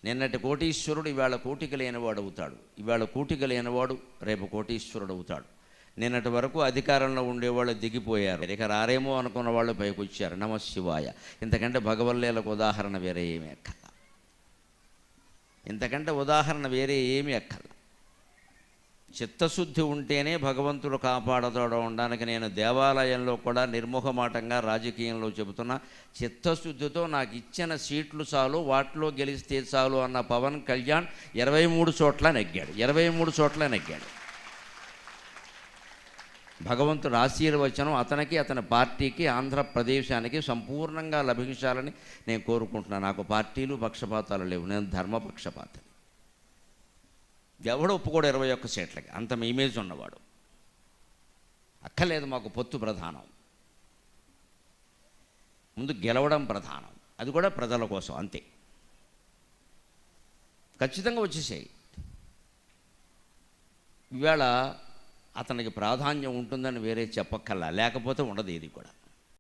నిన్నటి కోటీశ్వరుడు ఇవాళ కోటికి లేనివాడు అవుతాడు, ఇవాళ కోటికి లేనివాడు రేపు కోటీశ్వరుడు అవుతాడు. నిన్నటి వరకు అధికారంలో ఉండేవాళ్ళు దిగిపోయారు, ఇక రారేమో అనుకున్న వాళ్ళు పైకి వచ్చారు. నమశివాయ. ఇంతకంటే భగవల్లీలకు ఉదాహరణ వేరే ఏమీ అక్కర్ల, ఇంతకంటే ఉదాహరణ వేరే ఏమీ అక్కర్ల. చిత్తశుద్ధి ఉంటేనే భగవంతుడు కాపాడతాడు అనడానికి నేను దేవాలయంలో కూడా నిర్మోహమాటంగా రాజకీయంలో చెబుతున్నా. చిత్తశుద్ధితో నాకు ఇచ్చిన సీట్లు చాలు, వాటిలో గెలిస్తే చాలు అన్న పవన్ కళ్యాణ్ 23 చోట్ల నెగ్గాడు, 23 చోట్ల నెగ్గాడు. భగవంతుడు ఆశీర్వచనం అతనికి, అతని పార్టీకి, ఆంధ్రప్రదేశానికి సంపూర్ణంగా లభించాలని నేను కోరుకుంటున్నాను. నాకు పార్టీలు పక్షపాతాలు లేవు, నేను ధర్మపక్షపాతని. ఎవడు ఒప్పుకోడు 21 సీట్లకి, అంత ఇమేజ్ ఉన్నవాడు. అక్కర్లేదు, మాకు పొత్తు ప్రధానం, ముందు గెలవడం ప్రధానం, అది కూడా ప్రజల కోసం అంతే. ఖచ్చితంగా వచ్చేసాయి. ఇవాళ అతనికి ప్రాధాన్యం ఉంటుందని వేరే చెప్పక్కర్లా, లేకపోతే ఉండదు ఏది కూడా.